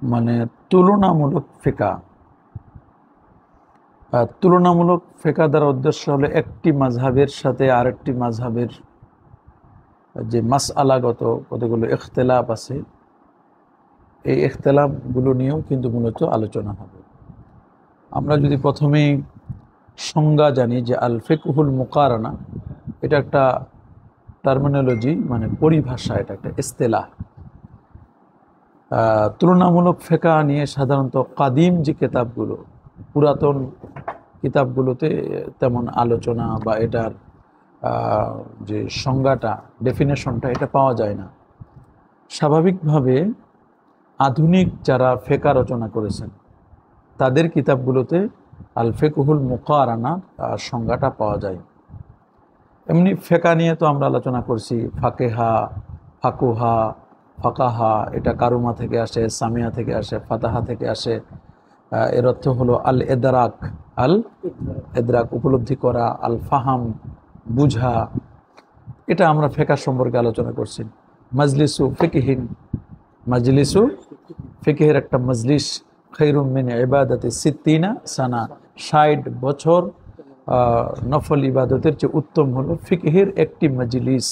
মানে তুলনামূলক ফিকা। তুলনামূলক ফিকা দ্বারা উদ্দেশ্য হলো একটি মাযহাবের সাথে আরেকটি মাযহাবের যে মাসআলাগত কতগুলো ইখতিলাফ আছে, এই ইখতিলাফগুলো নিয়েও কিন্তু মূলত আলোচনা হবে। আমরা যদি প্রথমেই সংজ্ঞা জানি যে আল ফিকহুল মুকারানা, এটা একটা টার্মিনোলজি, মানে পরিভাষা, এটা একটা ইস্তেলাহ। তুলনামূলক ফিকহ নিয়ে সাধারণত কাদিম যে কিতাবগুলো, পুরাতন কিতাবগুলোতে তেমন আলোচনা বা এটার যে সংজ্ঞাটা, ডেফিনেশনটা, এটা পাওয়া যায় না। স্বাভাবিকভাবে আধুনিক যারা ফিকহ রচনা করেছেন তাদের কিতাবগুলোতে আল ফিকহুল মুকারানা সংজ্ঞাটা পাওয়া যায়। এমনি ফিকহ নিয়ে তো আমরা আলোচনা করছি, ফাকেহা, ফাকুহা, ফাকাহা, এটা কারুমা থেকে আসে, সামিয়া থেকে আসে, ফাতাহা থেকে আসে। এর অর্থ হলো আল এদরাক, আল এদরাক উপলব্ধি করা, আল ফাহাম বুঝা। এটা আমরা ফিকহ সম্পর্কে আলোচনা করছি। মাজলিসু ফিকহিন, মাজলিসু ফিকহের একটা মজলিস, খৈরুম মিন ইবাদাতি সিত্তিনা সানা, 60 বছর নফল ইবাদতের চেয়ে উত্তম হলো ফিকহের একটি মজলিস।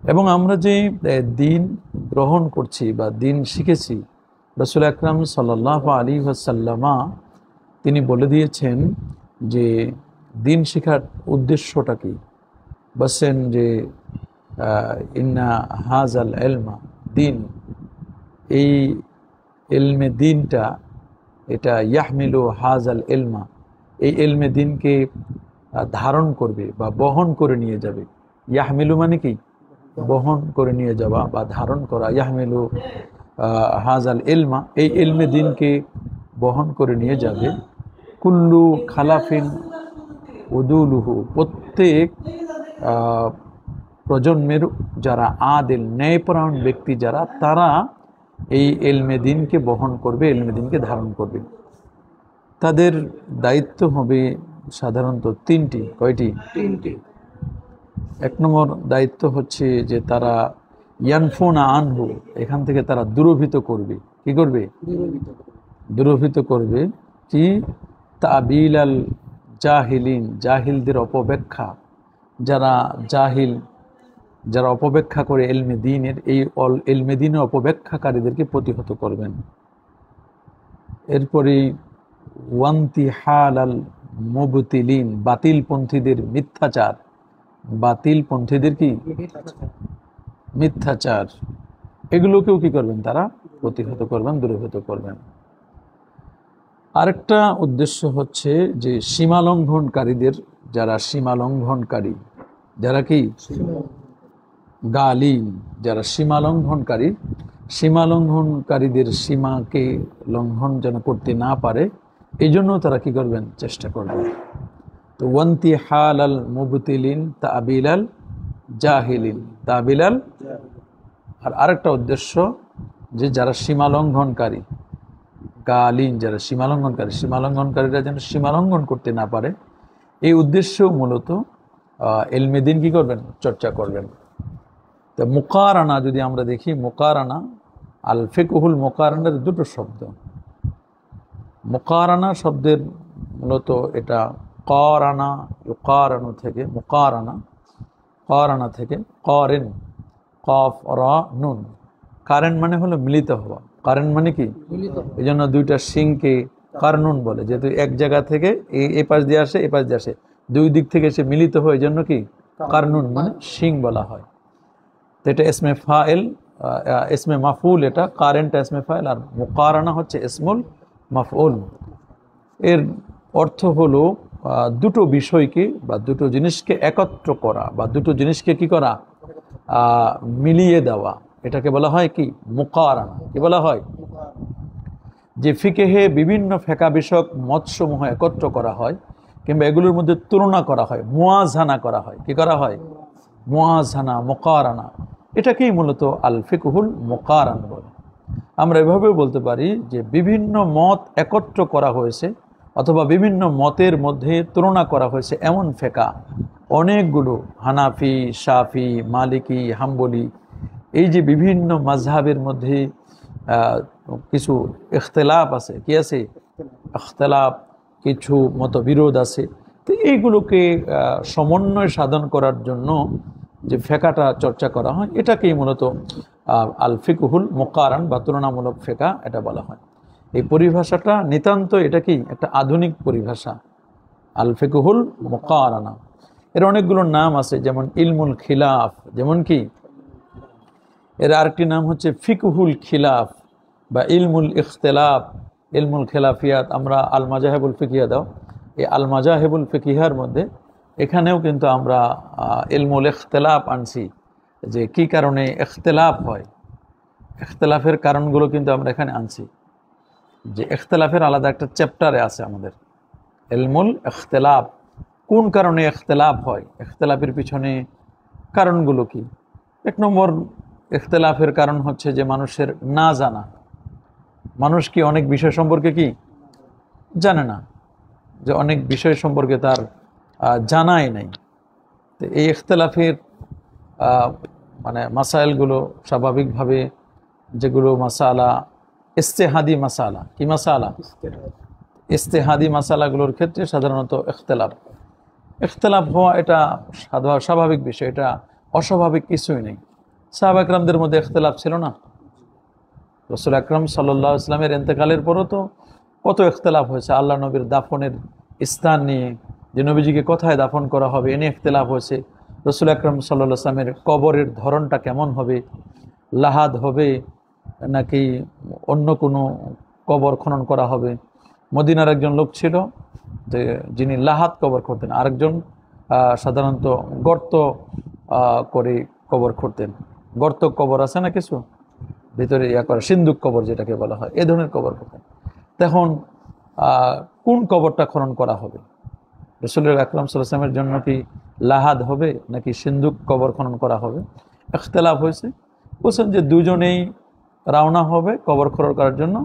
এবং আমরা যে দিন গ্রহণ করছি বা দিন শিখেছি, রাসূল আকরাম সাল্লাল্লাহু আলাইহি ওয়াসাল্লামা তিনি বলে দিয়েছেন যে দিন শেখার উদ্দেশ্যটা কি। বলছেন যে ইন্না হাজাল ইলমা দিন, এই ইলমে দিনটা, এটা ইয়াহমিলু হাজাল ইলমা, এই ইলমে দিনকে ধারণ করবে বা বহন করে নিয়ে যাবে। ইয়াহমিলু মানে কি? বহন করে নিয়ে যাওয়া বা ধারণ করা। ইয়াহমিলু হাজাল ইলমা, এই ইলমে দিনকে বহন করে নিয়ে যাবে। কুল্লু খালাফিন উদুলুহু, প্রত্যেক প্রজন্মের যারা আদিল, ন্যায়পরায়ণ ব্যক্তি যারা, তারা এই ইলমে দিনকে বহন করবে, ইলমে দিনকে ধারণ করবে। তাদের দায়িত্ব হবে সাধারণত তিনটি। কয়টি? তিনটি। এক নম্বর দায়িত্ব হচ্ছে যে তারা ইয়ানফুনা আনহু, এখান থেকে তারা দূরভীত করবে। কি করবে? দূরভীত করবে। কি? তাবিল আল জাহিলিন, জাহিলদের অপব্যাখ্যা, যারা জাহিল, যারা অপব্যাখ্যা করে ইলমে দ্বীনের, এই ইলমে দ্বীনের অপব্যাখ্যাকারীদেরকে প্রতিহত করবেন। এরপরে ওয়ান্তিহাল আল মুবতিলিন, বাতিলপন্থীদের মিথ্যাচার, বাতিলপন্থীদের কি? মিথ্যাচার, এগুলোকেও কি করবেন? তারা প্রতিহত করবেন, দূরীভূত করবেন। আরেকটা উদ্দেশ্য হচ্ছে যে সীমালঙ্ঘনকারীদের, যারা সীমালঙ্ঘনকারী, যারা কি গালিন, যারা সীমালঙ্ঘনকারী, সীমালঙ্ঘনকারীদের সীমাকে লঙ্ঘন যেন করতে না পারে, এই জন্য তারা কি করবেন? চেষ্টা করবেন। তো ওয়ান্তিহাল আল মুবতিলিন তাবিল আল জাহিলিন, তাবিল আল। আর আরেকটা উদ্দেশ্য যে যারা সীমালঙ্ঘনকারী, গালিন, যারা সীমালঙ্ঘনকারী, সীমালঙ্ঘনকারীরা যেন সীমালঙ্ঘন করতে না পারে, এই উদ্দেশ্যেও মূলত ইলমে দ্বীন কি করবেন? চর্চা করবেন। তো মুকারানা যদি আমরা দেখি, মুকারানা, আল ফিকহুল মুকারানার দুটো শব্দ। মুকারানা শব্দের মূলত এটা কারানা, ইউকারানু থেকে, মুকারানা, কারানা থেকে, কারিন, কফ রা নুন। কারেন মানে হলো মিলিত হওয়া। কারেন মানে কি? এই জন্য দুইটা শিংকে কারনুন বলে, যেহেতু এক জায়গা থেকে এই পাশ দিয়ে আসে, এই পাশ দিয়ে আসে, দুই দিক থেকে সে মিলিত হয়, এই জন্য কি কারনুন মানে শিং বলা হয়। তো এটা ইসমে ফাইল, ইসমে মাফউল, এটা কারেন্টটা ইসমে ফাইল, আর মুকারানা হচ্ছে ইসমুল মাফউল। এর অর্থ হলো দুটো বিষয়কে বা দুটো জিনিসকে একত্র করা বা দুটো জিনিসকে কি করা? মিলিয়ে দেওয়া। এটাকে বলা হয় কি? মুকারানা। কি বলা হয়? যে ফিকেহে বিভিন্ন ফিকহ বিষয়ক মতসমূহ একত্র করা হয়, কিংবা এগুলোর মধ্যে তুলনা করা হয়, মুয়াজানা করা হয়। কি করা হয়? মুয়াজানা, মুকারানা। এটাকেই মূলত আল ফিকহুল মুকারান বলে। আমরা এভাবেও বলতে পারি যে বিভিন্ন মত একত্র করা হয়েছে, অথবা বিভিন্ন মতের মধ্যে তুলনা করা হয়েছে এমন ফিকহ অনেকগুলো, হানাফি, শাফি, মালিকি, হাম্বলি, এই যে বিভিন্ন মাযহাবের মধ্যে কিছু ইখতিলাফ আছে, কি আছে, ইখতিলাফ, কিছু মতবিরোধ আছে। তো এইগুলোকে সমন্বয় সাধন করার জন্য যে ফেকাটা চর্চা করা হয়, এটাকেই মূলত আল ফিকহুল মুকারান বা তুলনামূলক ফেকা এটা বলা হয়। এই পরিভাষাটা নিতান্ত এটা কি একটা আধুনিক পরিভাষা, আল ফিকহুল মুকারানা। এর অনেকগুলো নাম আছে, যেমন ইলমুল খিলাফ, যেমন কি এর আরেকটি নাম হচ্ছে ফিকহুল খিলাফ বা ইলমুল ইখতিলাফ, ইলমুল খিলাফিয়াত। আমরা আল মাজাহেবুল ফিকিয়া দাও, এই আল মাজাহেবুল ফিকিহার মধ্যে এখানেও কিন্তু আমরা ইলমুল ইখতিলাফ আনছি, যে কি কারণে ইখতিলাফ হয়, ইখতিলাফের কারণগুলো কিন্তু আমরা এখানে আনছি। যে ইখতিলাফের আলাদা একটা চ্যাপ্টারে আছে আমাদের ইলমুল ইখতিলাফ, কোন কারণে ইখতিলাফ হয়, ইখতিলাফের পিছনে কারণগুলো কি। এক নম্বর ইখতিলাফের কারণ হচ্ছে যে মানুষের না জানা। মানুষ কি অনেক বিষয় সম্পর্কে কি জানে না, যে অনেক বিষয় সম্পর্কে তার জানাই নাই। তো এই ইখতিলাফের মানে মাসাইলগুলো স্বাভাবিকভাবে, যেগুলো মাসালা ইস্তেহাদি মাসালা, কি মাসালা, ইস্তেহাদি মাসালাগুলোর ক্ষেত্রে সাধারণত ইখতিলাফ হওয়া এটা স্বাভাবিক বিষয়, এটা অস্বাভাবিক কিছুই নেই। সাহাবা একরামদের মধ্যে ইখতিলাফ ছিল না? রাসূল আকরাম সাল্লাল্লাহু আলাইহি ওয়াসাল্লামের ইন্তেকালের পরও তো কত ইখতিলাফ হয়েছে। আল্লাহ নবীর দাফনের স্থান নিয়ে, যে নবীজিকে কোথায় দাফন করা হবে এ নিয়ে ইখতিলাফ হয়েছে। রাসূল আকরাম সাল্লাল্লাহু আলাইহি ওয়াসাল্লামের কবরের ধরনটা কেমন হবে, লাহাদ হবে নাকি অন্য কোনো কবর খনন করা হবে। মদিনার একজন লোক ছিল যে যিনি লাহাদ কবর করতেন, আরেকজন সাধারণত গর্ত করে কবর করতেন। গর্ত কবর আছে না কিছু ভিতরে করে, সিন্দুক কবর যেটাকে বলা হয়, এ ধরনের কবর করতেন। তখন কোন কবরটা খনন করা হবে, রাসূল আকরাম সাল্লাল্লাহু আলাইহি ওয়াসাল্লামের জন্য কি লাহাদ হবে নাকি সিন্দুক কবর খনন করা হবে, ইখতিলাফ হয়েছে। বলছেন যে দুজনেই রওনা হবে কবর খনন করার জন্য,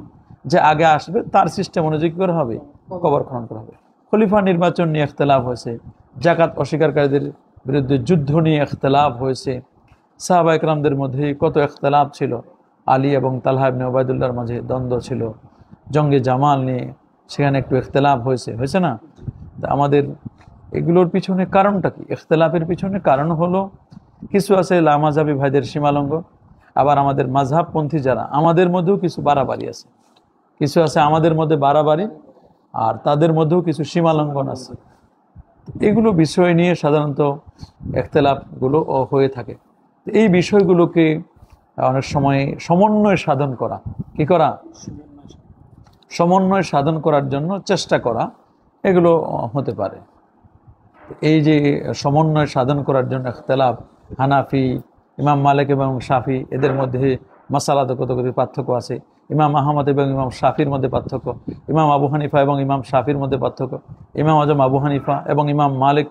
যে আগে আসবে তার সিস্টেম অনুযায়ী করে হবে কবর খনন করা হবে। খলিফা নির্বাচন নিয়ে ইখতিলাফ হয়েছে, জাকাত অস্বীকারীদের বিরুদ্ধে যুদ্ধ নিয়ে ইখতিলাফ হয়েছে। সাহাবা একরামদের মধ্যে কত ইখতিলাফ ছিল, আলী এবং তালহা ইবনে উবাইদুল্লাহর মাঝে দ্বন্দ্ব ছিল, জঙ্গে জামাল নিয়ে সেখানে একটু ইখতিলাফ হয়েছে না? আমাদের এগুলোর পিছনে কারণটা কি? ইখতিলাফের পিছনে কারণ হলো কিছু আছে লামাজাবি ভাইদের সীমালঙ্ঘ, আবার আমাদের মাযহাবপন্থী যারা আমাদের মধ্যেও কিছু বাড়াবাড়ি আছে, কিছু আছে আমাদের মধ্যে বাড়াবাড়ি, আর তাদের মধ্যেও কিছু সীমালঙ্ঘন আছে। এগুলো বিষয় নিয়ে সাধারণত ইখতিলাফগুলো হয়ে থাকে। এই বিষয়গুলোকে অনেক সময় সমন্বয় সাধন করা, কি করা, সমন্বয় সাধন করার জন্য চেষ্টা করা, এগুলো হতে পারে। এই যে সমন্বয় সাধন করার জন্য ইখতিলাফ, হানাফি, ইমাম মালিক এবং শাফি এদের মধ্যে মাসালাতে কত পার্থক্য আছে, ইমাম আহমদ এবং ইমাম শাফির মধ্যে পার্থক্য, ইমাম আবু হানিফা এবং ইমাম শাফির মধ্যে পার্থক্য, ইমাম আজম আবু হানিফা এবং ইমাম মালিক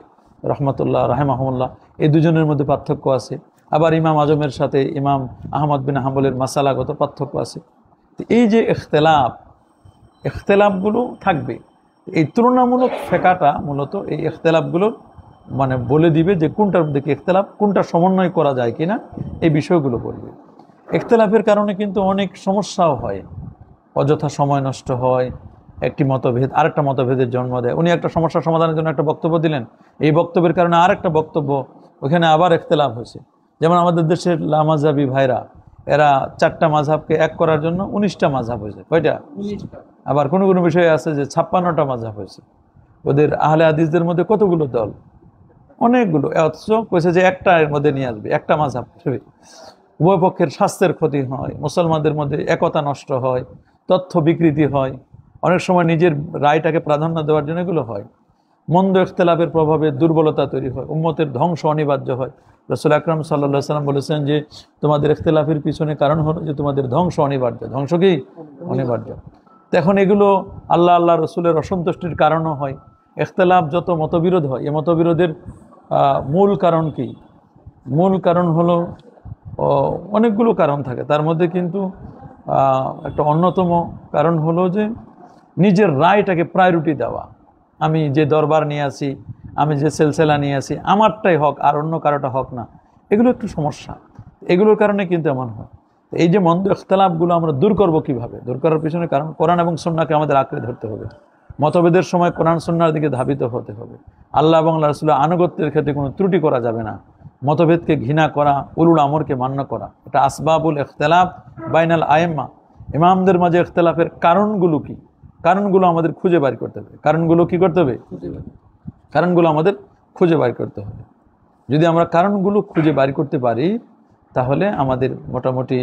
রহমতুল্লাহ রাহিমাহুল্লাহ এই দুজনের মধ্যে পার্থক্য আছে। আবার ইমাম আজমের সাথে ইমাম আহমদ বিন হাম্বলের মাসালাগত পার্থক্য আছে। এই যে ইখতিলাফগুলো থাকবে, এই তুলনামূলক ফেকাটা মূলত এই ইখতিলাফগুলোর মানে বলে দিবে যে কোনটার মধ্যে কি ইখতিলাফ, কোনটা সমন্বয় করা যায় কিনা, এই বিষয়গুলো বলবে। ইখতিলাফের কারণে কিন্তু অনেক সমস্যাও হয়, অযথা সময় নষ্ট হয়, একটি মতভেদ আরেকটা মতভেদের জন্ম দেয়। উনি একটা সমস্যার সমাধানের জন্য একটা বক্তব্য দিলেন, এই বক্তব্যের কারণে আরেকটা বক্তব্য, ওখানে আবার ইখতিলাফ হয়েছে। যেমন আমাদের দেশের লামাজাবি ভাইরা, এরা 4টা মাযহাবকে এক করার জন্য 19টা মাযহাব হয়েছে। কয়টা? 19টা। আবার কোনো কোনো বিষয়ে আছে যে 56টা মাযহাব হয়েছে। ওদের আহলে হাদিসদের মধ্যে কতগুলো দল, অনেকগুলো, অথচ কইছে যে একটা এর মধ্যে নিয়ে আসবে, একটা মাযহাব। উভয় পক্ষের স্বাস্থ্যের ক্ষতি হয়, মুসলমানদের মধ্যে একতা নষ্ট হয়, তথ্য বিকৃতি হয়, অনেক সময় নিজের রায়টাকে প্রাধান্য দেওয়ার জন্য এগুলো হয়। মন্দ ইখতিলাফের প্রভাবে দুর্বলতা তৈরি হয়, উম্মতের ধ্বংস অনিবার্য হয়। রাসূল আকরাম সাল্লাল্লাহু আলাইহি ওয়াসাল্লাম বলেছেন যে তোমাদের ইখতিলাফের পিছনে কারণ হলো যে তোমাদের ধ্বংস অনিবার্য। ধ্বংস কি? অনিবার্য। এখন এগুলো আল্লাহ রসুলের অসন্তুষ্টির কারণও হয়। ইখতিলাফ যত মতবিরোধ হয়, এই মতবিরোধের মূল কারণ কি? মূল কারণ হলো অনেকগুলো কারণ থাকে, তার মধ্যে কিন্তু একটা অন্যতম কারণ হলো যে নিজের রায়টাকে প্রায়োরিটি দেওয়া। আমি যে দরবার নিয়ে আসি, আমি যে সিলসিলা নিয়ে আসি, আমারটাই হক আর অন্য কারোটা হক না, এগুলো একটু সমস্যা। এগুলোর কারণে কিন্তু এমন হয়। এই যে মন্দ ইখতিলাফগুলো আমরা দূর করব কিভাবে? দূর করার পিছনে কারণ কোরআন এবং সুন্নাহকে আমাদের আঁকড়ে ধরতে হবে। মতভেদের সময় কোরআন সুন্নাহর দিকে ধাবিত হতে হবে। আল্লাহ এবং আল্লাহ রাসূলের আনুগত্যের ক্ষেত্রে কোনো ত্রুটি করা যাবে না। মতভেদকে ঘৃণা করা, উলুল আমরকে মান্য করা, এটা আসবাবুল ইখতিলাফ বাইনাল আইম্মা। ইমামদের মাঝে ইখতিলাফের কারণগুলো কি, কারণগুলো আমাদের খুঁজে বের করতে হবে। কারণগুলো কি করতে হবে? কারণগুলো আমাদের খুঁজে বের করতে হবে। যদি আমরা কারণগুলো খুঁজে বের করতে পারি তাহলে আমাদের মোটামুটি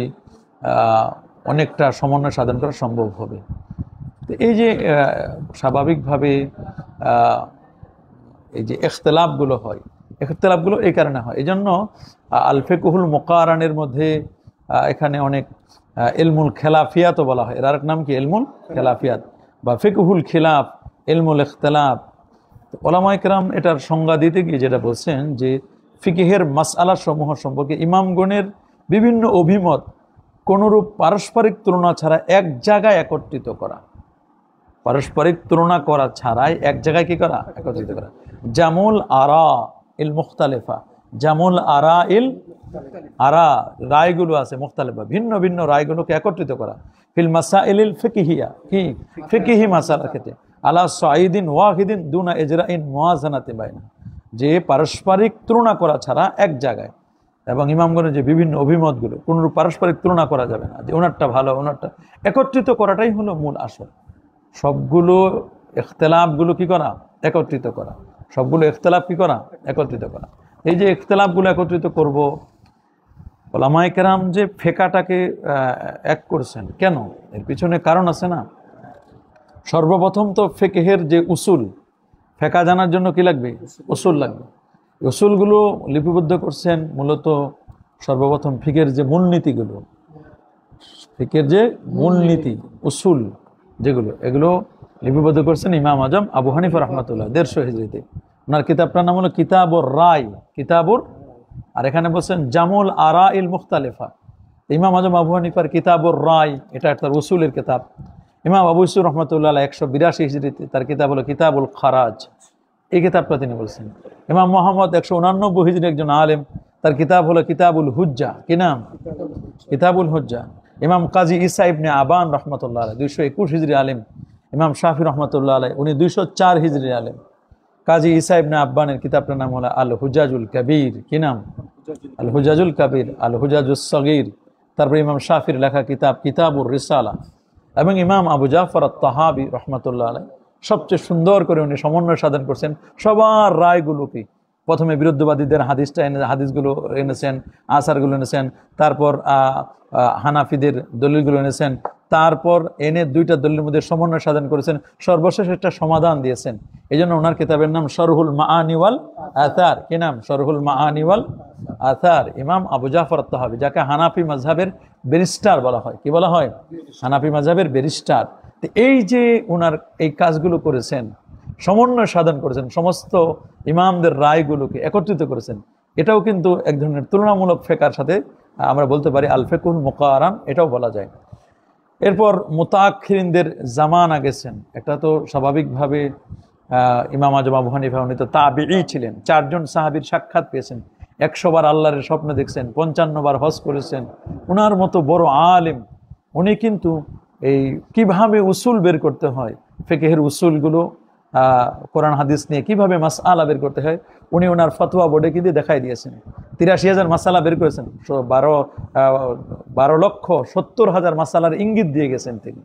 অনেকটা সমন্বয় সাধন করা সম্ভব হবে। তো এই যে স্বাভাবিকভাবে এই যে ইখতিলাফগুলো হয়, ইখতিলাফগুলো এই কারণে হয়। এই জন্য আল ফিকহুল মুকারানের মধ্যে এখানে অনেক ইলমুল খেলাফিয়াতও বলা হয়। এর আরেক নাম কি? ইলমুল খেলাফিয়াত বা ফিকহুল খিলাফ, ইলমুল ইখতিলাফ। ওলামায়ে কেরাম এটার সংজ্ঞা দিতে গিয়ে যেটা বলছেন যে ফিকহের মাসআলা সমূহ সম্পর্কে ইমামগণের বিভিন্ন অভিমত কোনরূপ পারস্পরিক তুলনা ছাড়া এক জায়গায় একত্রিত করা, পারস্পরিক তুলনা করা ছাড়াই এক জায়গায় কি করা? একত্রিত করা। জামুল আরা ইল মুখতালিফা, জামুল আরা ইল আরা, রায়গুলো আছে মুখতালিফা, ভিন্ন ভিন্ন রায়গুলোকে একত্রিত করা। ফিল মাসাইলিল ফিকহিয়া, কি ফিকহি মাসালার ক্ষেত্রে, আলা সাইদিন ওয়াহিদিন দুনা ইজরাইন মুওয়াজানাতি বাইনা, যে পারস্পরিক তুলনা করা ছাড়া এক জায়গায়। এবং ইমামগণের যে বিভিন্ন অভিমতগুলো কোনরূপ পারস্পরিক তুলনা করা যাবে না, যে ওনারটা ভালো ওনারটা, একত্রিত করাটাই হলো মূল আসল। সবগুলো ইখতিলাফগুলো কি করা? একত্রিত করা। সবগুলো ইখতিলাফ কি করা? একত্রিত করা। এই যে ইখতিলাফগুলো একত্রিত করব, ওলামায়ে কেরাম যে ফিকহটাকে এক করছেন কেন? এর পিছনে কারণ আছে না? সর্বপ্রথম তো ফিকহের যে উসুল, ফিকহ জানার জন্য কি লাগবে? উসুল লাগবে। উসুলগুলো লিপিবদ্ধ করছেন মূলত সর্বপ্রথম ফিকহের যে মূলনীতিগুলো, ফিকহের যে মূলনীতি উসুল যেগুলো, এগুলো লিপিবদ্ধ করছেন ইমাম আজম আবু হানিফা রাহমাতুল্লাহ 150 হিজরিতে। ওনার কিতাবটার নাম হলো কিতাবুর রায়, কিতাবুর, আর এখানে বলছেন জামুল আরা ইল মুখতালিফা। ইমাম আজম আবু হানিফার কিতাবুর রায়, এটা তার উসুলের কিতাব। ইমাম আবু ইউসুফ রহমতুল্লাহ 182 হিজরিতে তার কিতাব হলো কিতাবুল খারাজ, এই কিতাবটা তিনি বলছেন। ইমাম মোহাম্মদ 189 হিজরি একজন আলেম, তার কিতাব হলো কিতাবুল হুজ্জা, কি নাম? কিতাবুল হুজ্জা। ইমাম কাজী ঈসা ইবনে আবান রহমতুল্লাহ আলাইহি 221 হিজরি আলেম। ইমাম শাফি রহমতুল্লাহ আলাইহি উনি 204 হিজরি আলেম। কাজী ঈসা ইবনে আব্বানের কিতাবটার নাম হলো আল হুজাজুল কবির, কি নাম? আল হুজাজুল কবির, আল হুজাজুস সগীর। তারপর ইমাম শাফির লেখা কিতাব কিতাবুর রিসালা। এবং ইমাম আবু জাফর আত-তাহাবি রহমতুল্লাহ আলাইহি সবচেয়ে সুন্দর করে উনি সমন্বয় সাধন করছেন সবার রায়গুলোকে। প্রথমে বিরুদ্ধবাদীদের হাদিসগুলো এনেছেন, আসারগুলো এনেছেন, তারপর হানাফিদের দলিলগুলো এনেছেন, তারপর এনে দুইটা দলিলের মধ্যে সমন্বয় সাধন করেছেন, সর্বশেষ একটা সমাধান দিয়েছেন। এই জন্য ওনার কিতাবের নাম শরহুল মাআনি ওয়াল আথার, কি নাম? শরহুল মাআনি ওয়াল আথার। ইমাম আবু জাফর আত-তাহাবি, যাকে হানাফি মাযহাবের ব্যারিস্টার বলা হয়, কি বলা হয়? হানাফি মাযহাবের ব্যারিস্টার। তো এই যে ওনার এই কাজগুলো করেছেন, সমন্বয় সাধন করেছেন, সমস্ত ইমামদের রায়গুলোকে একত্রিত করেছেন, এটাও কিন্তু এক ধরনের তুলনামূলক ফিকহের সাথে আমরা বলতে পারি আল ফিকহুল মুকারান, এটাও বলা যায়। এরপর মুতাআখিরিনদের জামানা গেছেন। এটা তো স্বাভাবিকভাবে ইমাম আজম আবু হানিফা উনি তো তাবিঈ ছিলেন, 4 জন সাহাবীর সাক্ষাৎ পেয়েছেন, 100 বার আল্লাহর স্বপ্ন দেখছেন, 55 বার হজ করেছেন। ওনার মতো বড় আলেম উনি কিন্তু এই কিভাবে উসুল বের করতে হয়, ফিকহের উসুলগুলো কোরআন হাদিস নিয়ে কিভাবে মাসআলা বের করতে হয়, উনি ওনার ফতোয়া বোর্ডে কি দিয়ে দেখাই দিয়েছেন। 83,000 মাসালা বের করেছেন, 12,70,000 মাসালার ইঙ্গিত দিয়ে গেছেন তিনি।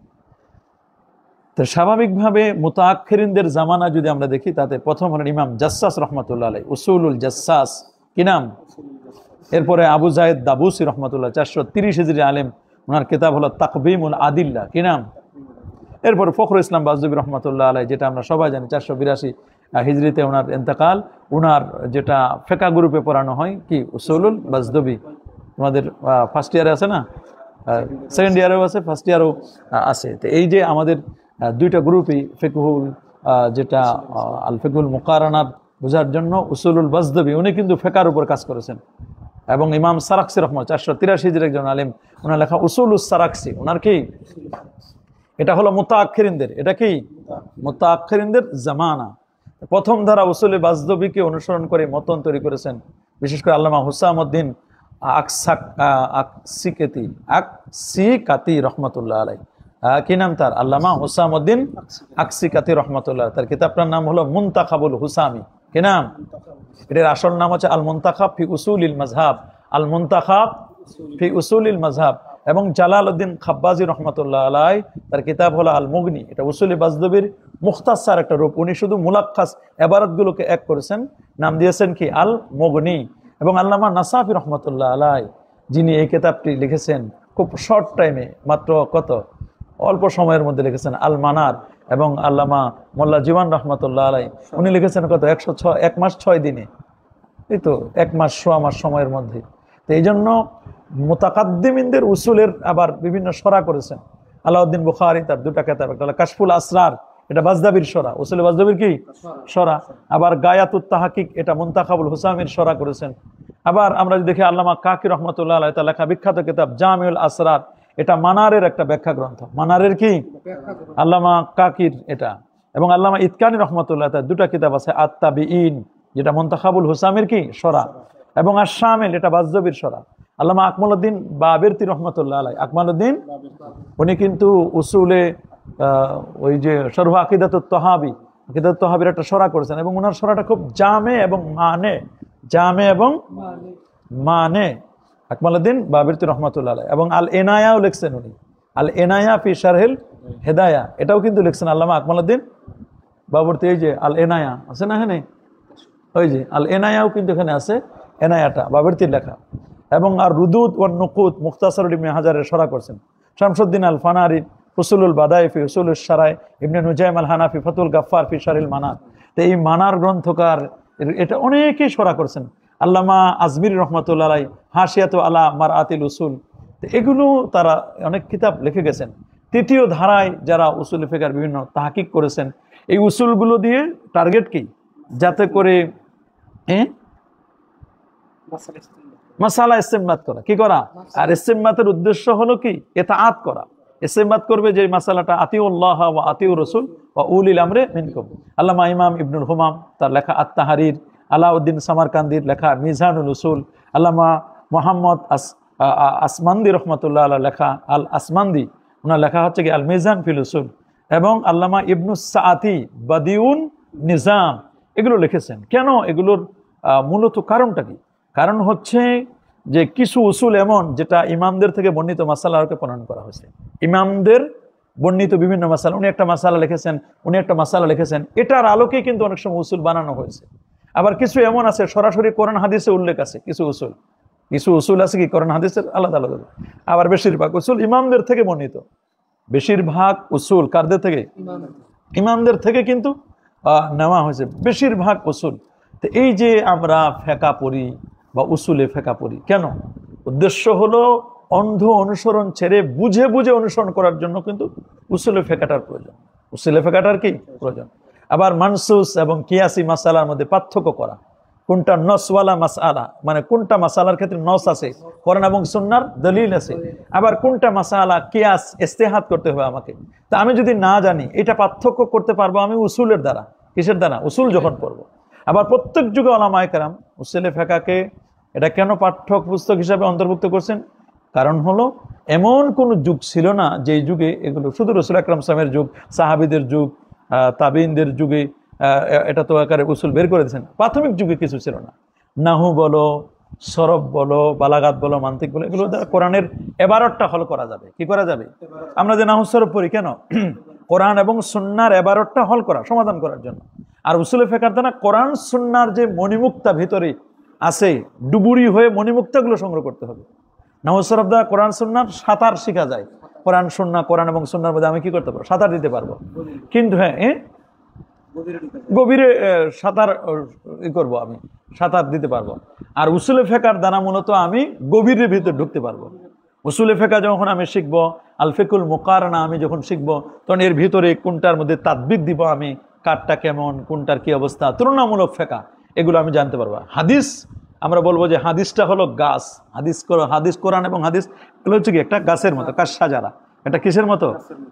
তো স্বাভাবিকভাবে মুতাআখিরিনদের জামানা যদি আমরা দেখি, তাতে প্রথম হলেন ইমাম জাসসাস রহমতুল্লাহ আলাইহি, উসুলুল জাসসাস, কি নাম? এরপরে আবু জায়েদ দাবুসি রহমতুল্লাহ 430 হিজরি আলেম, ওনার কিতাব হলো তাকবিমুল আদিল্লা, কি নাম? এরপর ফখরুল ইসলাম বাজদবি রহমতুল্লাহ আলাইহি, যেটা আমরা সবাই জানি 482 হিজরিতে ওনার ইন্তেকাল। ওনার যেটা ফিকহ গ্রুপে পড়ানো হয়, কি উসুলুল বাজদবি, তোমাদের ফার্স্ট ইয়ারে আছে না? সেকেন্ড ইয়ারেও আছে, ফার্স্ট ইয়ারেও আছে। তো এই যে আমাদের দুইটা গ্রুপই ফিকহুল, যেটা আল ফিকহুল মুকারানাত বোঝার জন্য উসুলুল বাজদবি, উনি কিন্তু ফিকহের উপর কাজ করেছেন। এবং ইমাম সারাকসি রহমত 483 হিজরির একজন আলেম, ওনার লেখা উসুলুস সারাকসি, ওনার কি? এটা হলো মুতাআখিরিনদের, এটা কি? মুতাআখিরিনদের জামানা। প্রথম ধারা উসুলে বাজদবিকে অনুসরণ করে মতন তৈরি করেছেন, বিশেষ করে আল্লামা হুসামউদ্দিন আকসিকাতি আকসিকাতি রহমতুল্লাহ আলাই। কি নাম তার? আল্লামা হুসামউদ্দিন আকসিকাতি রহমতুল্লাহ। তার কিতাবটার নাম হলো মুনতাখাবুল হুসামি। কি নাম? এটার আসল নাম হচ্ছে আল মুনতাখাব ফি উসুলিল মাযহাব, আল মুনতাখাব ফি উসুলিল মাযহাব। এবং জালালউদ্দিন খাব্বাজি রহমতুল্লাহ আলাই তার কিতাব হলো আল মুগনি। এটা উসুলি বাজদবির মুখতাসার একটা রূপ। উনি শুধু মুলাক্কাস এবারতগুলোকে এক করেছেন, নাম দিয়েছেন কি? আল মুগনি। এবং আল্লামা নাসাফি রহমতুল্লাহ আলাই যিনি এই কিতাবটি লিখেছেন খুব শর্ট টাইমে, মাত্র অল্প সময়ের মধ্যে লিখেছেন আল মানার। এবং আল্লামা মোল্লা জীবন রহমতুল্লাহ আলাই উনি লিখেছেন 1 মাস 6 দিনে, এই তো 1 মাস 1.25 মাস সময়ের মধ্যে। তো এই জন্য মুতাকাদ্দিমিনদের উসুলের আবার বিভিন্ন সরা করেছেন। আলাউদ্দিন বুখারী তার 2টা কিতাব, একটা হলো কাশফুল আসরার, এটা বাজদাবির সরা, উসুলে বাজদাবির কি সরা। আবার গায়াতুত তাহকিক, এটা মুনতাখাবুল হুসামির সরা করেছেন। আবার আমরা যদি দেখি আল্লামা কাকি রহমতুল্লাহ আলাইহি তার লেখা বিখ্যাত কিতাব জামিউল আসরার, এটা মানারের একটা ব্যাখ্যা গ্রন্থ। মানারের কি? আল্লামা কাকির এটা। এবং আল্লামা ইতকানী রহমতুল্লাহ তার 2টা কিতাব আছে, আত-তাবিঈন যেটা মুনতাখাবুল হুসামির কি সরা, এবং আশ-শামিল এটা বাজদাবির সরা। আল্লামা আকমালউদ্দিন বাবিরতি রহমতুল্লাহ আলাইহি, আকমালউদ্দিন উনি কিন্তু উসুলে ওই যে শরহ আকিদাতুত তাহাবি, আকিদাতুত তাহাবির একটা সরা করেছেন। এবং ওনার সরাটা খুব জামে এবং মানে আকমালউদ্দিন বাবিরতি রহমতুল্লাহ আলাইহি। এবং আল এনায়াও লিখছেন উনি, আল এনায়া ফি শারহিল হেদায়া, এটাও কিন্তু লিখছেন আল্লামা আকমালউদ্দিন বাবিরতি। এই যে আল এনায়া আছে না এখানে, ওই যে আল এনায়াও কিন্তু এখানে আছে, এনায়াটা বাবিরতির লেখা। এবং আর রুদুদ ওয়ান নুকুত মুখতাসারুল ইবনে হাজারের সরা করছেন। শামসুদ্দিন আল ফানারি ফুসুলুল বাদাই ফি উসুলুশ শারাই, ইবনে নুজাইম আল হানাফি ফাতুল গাফফার ফি শারিল মানার। তো এই মানার গ্রন্থকার এটা অনেকেই সরা করছেন। আল্লামা আজমিরি রহমতুল্লাহ আলাইহি হাশিয়াতু আলা মারআতিল উসুল, তো এগুলো তারা অনেক কিতাব লিখে গেছেন। 3য় ধারায় যারা উসুল ফিকহের বিভিন্ন তাহকিক করেছেন, এই উসুলগুলো দিয়ে টার্গেট কি? যাতে করে মাসালা ইস্তেমবাত করা, কি করা? আর ইস্তেমবাতের উদ্দেশ্য হলো কি? ইতাআত করা। ইস্তেমবাত করবে যে মাসালাটা আতিউল্লাহ ওয়া আতিউর রাসূল ওয়া উলিল আমরি মিনকুম। আল্লামা ইমাম ইবনুল হুমাম তার লেখা আত-তাহরির, আলাউদ্দিন সামারকান্দির লেখা মিজানুল উসুল, আল্লামা মুহাম্মদ আসমান্দি রহমতুল্লাহ আলাইহি লেখা আল আসমান্দি, ওনার লেখা হচ্ছে কি আল মিজান ফিল উসুল। এবং আল্লামা ইবনুস সাআতি বাদিউন নিজাম, এগুলো লিখেছেন। কেন এগুলোর মূলত কারণটা কি? কারণ হচ্ছে যে কিছু উসুল এমন যেটা ইমামদের থেকে বর্ণিত মাসালাকে প্রণয়ন করা হয়েছে। ইমামদের বর্ণিত বিভিন্ন মাসালা, উনি একটা মাসালা লিখেছেন, এটার আলোকে কিন্তু অনেক সময় উসুল বানানো হয়েছে। আবার কিছু এমন আছে সরাসরি কোরআন হাদিসে উল্লেখ আছে, কিছু উসুল আছে কি কোরআন হাদিসের আলাদা আলাদা। আবার বেশিরভাগ উসুল ইমামদের থেকে বর্ণিত, বেশিরভাগ উসুল কারদের থেকে? ইমামদের থেকে কিন্তু নেওয়া হয়েছে বেশিরভাগ উসুল। তো এই যে আমরা ফেকা পড়ি বা উসুলে ফেকা পড়ি, কেন? উদ্দেশ্য হলো অন্ধ অনুসরণ ছেড়ে বুঝে বুঝে অনুসরণ করার জন্য কিন্তু উসুলে ফেকাটার প্রয়োজন। উসুলে ফেকাটার কি প্রয়োজন? আবার মানসুস এবং কিয়াসি মাসালার মধ্যে পার্থক্য করা, কোনটা নসওয়ালা মাসালা, মানে কোনটা মাসালার ক্ষেত্রে নস আছে, কোরআন এবং সুন্নাহর দলিল আছে, আবার কোনটা মাসালা কিয়াস ইস্তেহাদ করতে হবে আমাকে। তা আমি যদি না জানি, এটা পার্থক্য করতে পারবো আমি উসুলের দ্বারা। কিসের দ্বারা? উসুল যখন পড়বো। আবার প্রত্যেক যুগে ওলামায়ে কেরাম উসুলে ফিকহকে এটা কেন পাঠ্য পুস্তক হিসাবে অন্তর্ভুক্ত করছেন? কারণ হলো এমন কোন যুগ ছিল না যে যুগে এগুলো, শুধু রাসূল আকরাম সাল্লাল্লাহু আলাইহি ওয়াসাল্লামের যুগ, সাহাবীদের যুগ, তাবিঈনদের যুগে এটা তো আকারে উসুল বের করে দিয়েছেন। প্রাথমিক যুগে কিছু ছিল না। নাহু বলো, সরব বলো, বালাগাত বলো, মান্তিক বলো, এগুলো দ্বারা কোরআনের এবারতটা হল করা যাবে। কি করা যাবে? আমরা যে নাহু সরব পড়ি কেন? কোরআন এবং সুন্নাহর এবারতটা হল করা, সমাধান করার জন্য। আর উসুলে ফিকহের দ্বারা কোরআন সুন্নাহর যে মণিমুক্তা ভিতরে আছে, ডুবুরি হয়ে মণিমুক্তাগুলো সংগ্রহ করতে হবে। নাহু সরব দ্বারা কোরআন সুন্নাহর সাঁতার শেখা যায়। কোরআন এবং সুন্নাহর মধ্যে আমি কি করতে পারবো? সাঁতার দিতে পারবো। কিন্তু গভীরে সাঁতার করবো, আমি সাঁতার দিতে পারবো। আর উসুলে ফিকহের দ্বারা মূলত আমি গভীরের ভিতরে ঢুকতে পারবো। উসুলে ফিকহ যখন আমি শিখবো, আল ফিকুল মুকারনা আমি যখন শিখবো, তখন এর ভিতরে কোনটার মধ্যে তাদবিক দিব আমি, কারটা কেমন, কোনটার কি অবস্থা, তুলনামূলক ফিকহ, এগুলো আমি জানতে পারবো। হাদিস আমরা বলবো যে হাদিসটা হলো গাছ, হাদিস কোরআন এবং হাদিস এগুলো হচ্ছে কি একটা গাছের মতো, কাশ সাজারা, এটা কিসের মতো?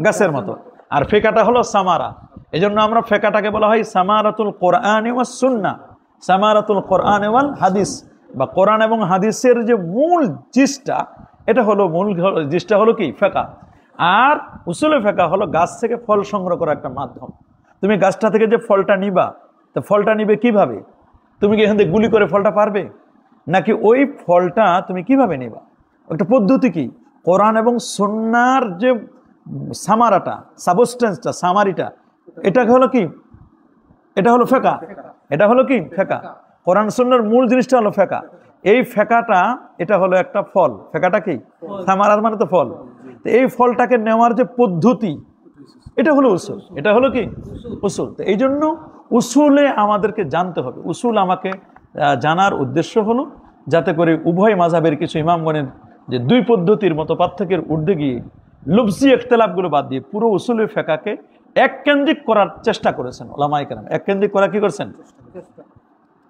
গাছের মতো। আর ফিকহটা হলো সামারা। এই জন্য আমরা ফিকহটাকে বলা হয় সামারাতুল কোরআন ওয়াস সুন্নাহ, সামারাতুল কোরআন ওয়াল হাদিস। বা কোরআন এবং হাদিসের যে মূল জিসটা, এটা হলো মূল জিসটা হলো কি ফেকা। আর উসুলে ফেকা হলো গাছ থেকে ফল সংগ্রহ করার একটা মাধ্যম। তুমি গাছটা থেকে যে ফলটা নিবা, তো ফলটা নিবে কিভাবে? তুমি কি এখান থেকে গুলি করে ফলটা পারবে? নাকি ওই ফলটা তুমি কিভাবে নিবা? একটা পদ্ধতি কি? কোরআন এবং সুন্নাহর যে সামারাটা, সাবস্টেন্সটা, সামারিটা, এটা হলো কি? এটা হলো ফেকা। এটা হলো কি? ফেকা। কোরআন সুন্নাহর মূল জিনিসটা হলো ফেকা। এই ফেকাটা, এটা হলো একটা ফল। ফেকাটা কি? সামারার মানে তো ফল। তো এই ফলটাকে নেওয়ার যে পদ্ধতি, এটা হলো উসুল। এটা হলো কি? উসুল। তো এই জন্য উসুলে আমাদেরকে জানতে হবে। উসুল আমাকে জানার উদ্দেশ্য হলো যাতে করে উভয় মাযহাবের কিছু ইমামগণের যে দুই পদ্ধতির মতো পার্থক্যের ঊর্ধ্বে গিয়ে লফজি ইখতিলাফগুলো বাদ দিয়ে পুরো উসুলের ফেকাকে এক কেন্দ্রিক করার চেষ্টা করেছেন উলামায়ে কেরাম। এক কেন্দ্রিক করা কি করেছেন?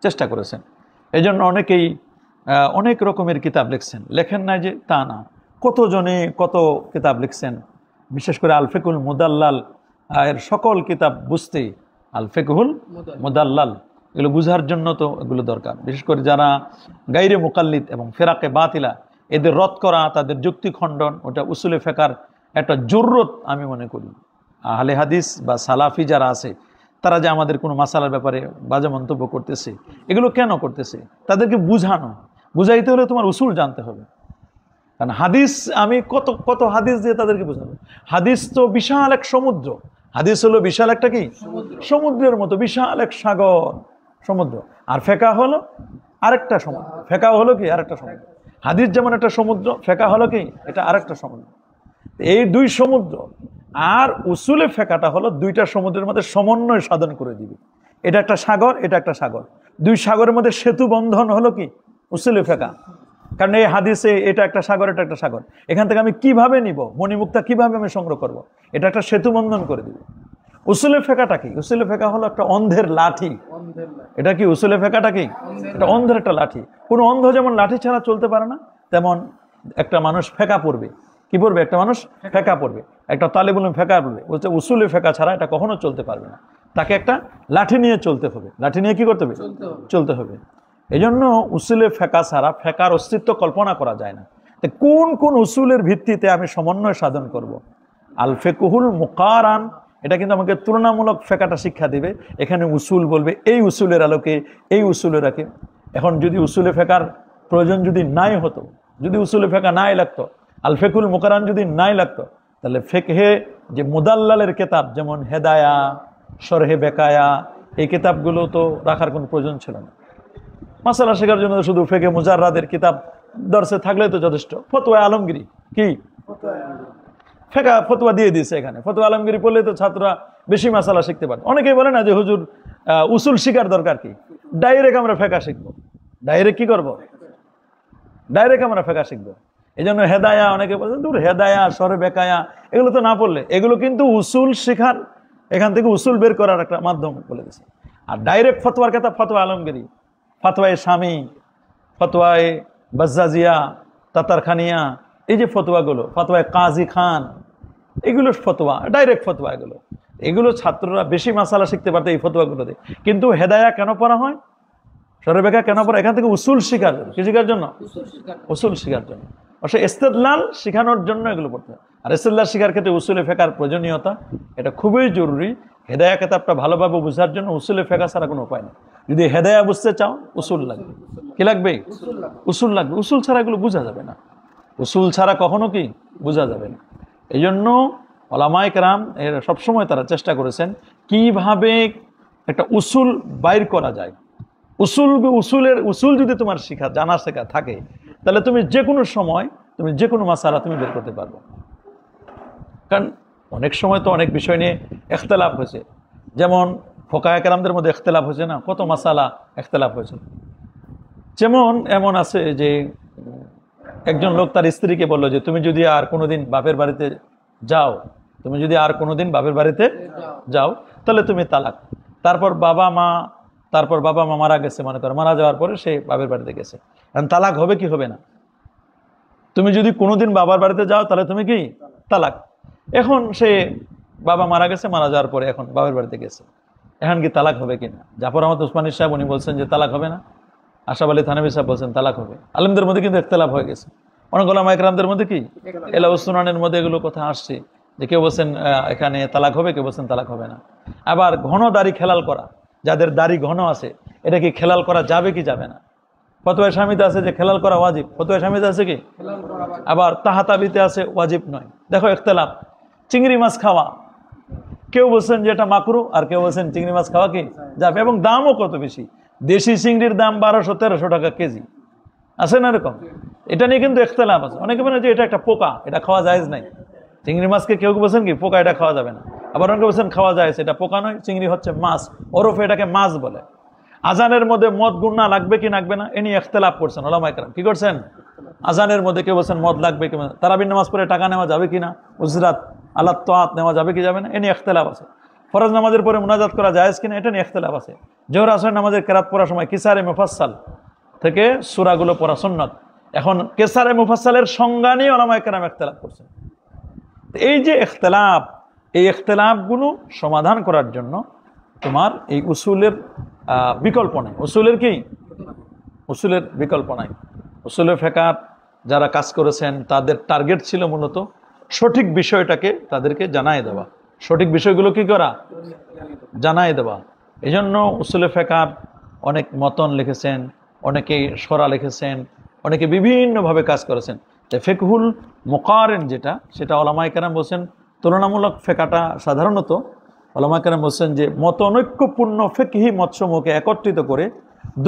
চেষ্টা করেছেন। এই জন্য অনেকেই অনেক রকমের কিতাব লিখছেন। লেখেন না যে তা না, কতজনে কত কিতাব লিখছেন। বিশেষ করে আল ফিকহুল মুদাল্লাল এর সকল কিতাব বুঝতে, আল ফিকহুল মুদাল্লাল এগুলো বুঝার জন্য তো এগুলো দরকার। বিশেষ করে যারা গায়রে মুকাল্লিদ এবং ফেরাকে বাতিলা, এদের রদ করা, তাদের যুক্তি খণ্ডন, ওটা উসুলে ফেকার একটা জরুরত আমি মনে করি। আহলে হাদিস বা সালাফি যারা আছে, তারা যে আমাদের কোনো মাসালার ব্যাপারে বাজে মন্তব্য করতেছে, এগুলো কেন করতেছে? তাদেরকে বুঝানো। বুঝাইতে হলে তোমার উসুল জানতে হবে। কারণ হাদিস, আমি কত কত হাদিস দিয়ে তাদেরকে বোঝাবো? হাদিস তো বিশাল এক সমুদ্র। হাদিস হলো বিশাল একটা কি? সমুদ্রের মতো বিশাল এক সাগর, সমুদ্র। আর ফেকা হলো আরেকটা সমুদ্র। ফেকা হলো কি? আরেকটা সমুদ্র। হাদিস যেমন একটা সমুদ্র, ফেকা হলো কি? এটা আরেকটা সমুদ্র। এই দুই সমুদ্র। আর উসুলে ফেকাটা হলো দুইটা সমুদ্রের মধ্যে সমন্বয় সাধন করে দিবে। এটা একটা সাগর, এটা একটা সাগর। দুই সাগরের মধ্যে সেতু বন্ধন হলো কি? উসুলে ফেকা। কারণ এই হাদিসে এটা একটা সাগর, এটা একটা সাগর, এখান থেকে আমি কিভাবে নিব, মণিমুক্তা কিভাবে আমি সংগ্রহ করব, এটা একটা সেতু বন্ধন করে দিবে। উসুলে ফেকাটা কি? উসুলে ফেকা হলো একটা অন্ধের লাঠি। এটা কি? উসুলে ফেকাটা কি? এটা অন্ধের একটা লাঠি। কোনো অন্ধ যেমন লাঠি ছাড়া চলতে পারে না, তেমন একটা মানুষ ফেকা পড়বে। কি পড়বে? একটা মানুষ ফেকা পড়বে। একটা তালিবুল ইলম ফেকা পড়বে। বলছে উসুলে ফেকা ছাড়া এটা কখনো চলতে পারবে না। তাকে একটা লাঠি নিয়ে চলতে হবে। লাঠি নিয়ে কি করতে হবে? চলতে হবে। এই জন্য উসুলে ফেকা ছাড়া ফেকার অস্তিত্ব কল্পনা করা যায় না। কোন কোন উসুলের ভিত্তিতে আমি সমন্বয় সাধন করব? আল ফিকহুল মুকারান, এটা কিন্তু আমাকে তুলনামূলক ফেকাটা শিক্ষা দিবে। এখানে উসুল বলবে এই উসুলের আলোকে, এই উসুলের আলোকে। এখন যদি উসুলে ফেকার প্রয়োজন যদি নাই হতো, যদি উসুলে ফেকা নাই লাগতো, আল ফিকহুল মুকারান যদি নাই লাগতো, তাহলে ফিকহে যে মুদাল্লালের কিতাব যেমন হেদায়া, শরহে বেকায়া, এই কিতাবগুলো তো রাখার কোনো প্রয়োজন ছিল না। মাসালা শেখার জন্য শুধু ফেকে মুজাররাদের কিতাব দর্শে থাকলে তো যথেষ্ট। ফতোয়া আলমগিরি কি? ফেকা ফতোয়া দিয়ে দিয়েছে এখানে। ফতোয়া আলমগিরি পড়লে তো ছাত্ররা বেশি মাসালা শিখতে পারে। অনেকেই বলে না যে হুজুর উসুল শিখার দরকার কি? ডাইরেক্ট আমরা ফেকা শিখবো। ডাইরেক্ট কি করব? ডাইরেক্ট আমরা ফেকা শিখবো। এই জন্য হেদায়া, অনেকে বলেন দূর হেদায়া, শরে বেকায়া, এগুলো তো না পড়লে, এগুলো কিন্তু উসুল শেখার, এখান থেকে উসুল বের করার একটা মাধ্যম বলে দিচ্ছে। আর ডাইরেক্ট ফতোয়ার কিতাব ফতোয়া আলমগিরি, ফতোয়ায়ে শামী, ফতোয়ায়ে বাজ্জাজিয়া, তাতারখানিয়া, এই যে ফতোয়াগুলো, ফতোয়ায়ে কাজী খান, এগুলো ফতোয়া, ডাইরেক্ট ফতোয়া। এগুলো ছাত্ররা বেশি মাসালা শিখতে পারতো এই ফতোয়াগুলোতে। কিন্তু হেদায়া কেন পড়া হয়, শরবেকা কেন পড়া? এখান থেকে উসুল শিখার জন্য। কি শিখার জন্য? উসুল শিখার জন্য। অবশ্যই ইস্তেদলাল শিখানোর জন্য এগুলো পড়তে হয়। আর ইস্তেদলাল শিখার ক্ষেত্রে উসুলে ফেকার প্রয়োজনীয়তা, এটা খুবই জরুরি। হেদায়া কিতাবটা ভালোভাবে বোঝার জন্য উসুলে ফেকা ছাড়া কোনো উপায় নেই। যদি হেদায়া বুঝতে চাও, উসুল লাগবে। কি লাগবে? উসুল লাগবে। উসুল ছাড়া এগুলো বোঝা যাবে না। উসুল ছাড়া কখনো কি বোঝা যাবে না। এই জন্য উলামায়ে কেরাম এর সবসময় তারা চেষ্টা করেছেন কিভাবে একটা উসুল বাইর করা যায়। উসুল যদি তোমার জানা শেখা থাকে, তাহলে তুমি যে কোনো সময়, তুমি যে কোনো মাসালা তুমি বের করতে পারবে। কারণ অনেক সময় তো অনেক বিষয় নিয়ে ইখতিলাফ হয়েছে। যেমন ফুকাহায়ে কেরামদের মধ্যে ইখতিলাফ হয়েছে না, কত মাসালা ইখতিলাফ হয়েছে। যেমন এমন আছে যে একজন লোক তার স্ত্রীকে বলল যে তুমি যদি আর কোনোদিন বাপের বাড়িতে যাও, তুমি যদি আর কোনোদিন বাপের বাড়িতে যাও, তাহলে তুমি তালাক। তারপর বাবা মা মারা গেছে, মনে করো মারা যাওয়ার পরে সে বাপের বাড়িতে গেছে। এখন তালাক হবে কি হবে না? তুমি যদি কোনোদিন বাবার বাড়িতে যাও, তাহলে তুমি কি তালাক। এখন সে বাবা মারা গেছে, মারা যাওয়ার পরে এখন বাবার বাড়িতে গেছে, এখন কি তালাক হবে কিনা? জাফর আহমদ উসমানী সাহেব উনি বলছেন যে তালাক হবে না। আশরাফ আলী থানভী সাহেব বলছেন তালাক হবে। আলেমদের মধ্যে কিন্তু ইখতিলাফ হয়ে গেছে, অনেক ওলামা ইকরামদের মধ্যে কি এলাউস সুনানের মধ্যে এগুলো কথা আসছে যে কেউ বলছেন এখানে তালাক হবে, কেউ বলছেন তালাক হবে না। আবার ঘন দাড়ি খেলাল করা, যাদের দাড়ি ঘন আছে, এটা কি খেলাল করা যাবে কি যাবে না? ফতোয়া স্বামীতে আছে যে খেলাল করা ওয়াজিব, ফতোয়া স্বামীতে আছে কি? আবার তাহাতাবিতে আছে ওয়াজিব নয়। দেখো ইখতিলাফ। চিংড়ি মাছ খাওয়া, কেউ বলছেন যে এটা মাকরু, আর কেউ বলছেন চিংড়ি মাছ খাওয়া কি যাবে, এবং দামও কত বেশি। দেশি চিংড়ির দাম 1200-1300 টাকা কেজি, আছে না এরকম? এটা নিয়ে কিন্তু ইখতিলাফ আছে। অনেকে বলেন যে এটা একটা পোকা, এটা খাওয়া জায়েজ নাই। চিংড়ি মাছকে কেউ বলছেন কি পোকা, এটা খাওয়া যাবে না। আবার অনেকে বলছেন খাওয়া যায়, এটা পোকা নয়, চিংড়ি হচ্ছে মাছ, ওরফে এটাকে মাছ বলে। আজানের মধ্যে মদ গুন্না লাগবে কি লাগবে না, এ নিয়ে ইখতিলাফ করছেন ওলামা ইকরাম। কি করছেন? আজানের মধ্যে কেউ বলছেন মদ লাগবে কি, তারাবির নামাজ পড়ে টাকা নেওয়া যাবে কিনা, উজরাত আল্লাহ তাআত নেওয়া যাবে কি যাবে না, এ নিয়ে ইখতিলাফ আছে। ফরজ নামাজের পরে মুনাজাত করা জায়েজ কিনা, এটা নিয়ে ইখতিলাফ আছে। জোহর আসর নামাজের কেরাত পড়ার সময় কিসারে মুফাসসাল থেকে সূরাগুলো পড়া সুন্নাত। এখন কিসারে মুফাসসালের সংজ্ঞা নিয়ে ওলামা ইকরাম ইখতিলাফ করছেন। এই যে ইখতিলাফ, এই ইখতিলাফগুলো সমাধান করার জন্য তোমার এই উসুলের বিকল্প নাই। উসুলের কি? উসুলের বিকল্প নাই। উসুলের ফিকহ যারা কাজ করেছেন তাদের টার্গেট ছিল মূলত সঠিক বিষয়টাকে তাদেরকে জানাই দেওয়া, সঠিক বিষয়গুলো কি করা, জানাই দেওয়া। এই জন্য উসুলের ফিকহ অনেক মতন লিখেছেন, অনেকে শরা লিখেছেন, অনেকে বিভিন্নভাবে কাজ করেছেন। ফিকহুল মুকারিন যেটা, সেটা ওলামায়ে কেরাম বলছেন তুলনামূলক ফিকহটা সাধারণত ওলামায়ে কেরাম বলছেন যে মতনৈক্যপূর্ণ ফিকহি মতসমূহকে একত্রিত করে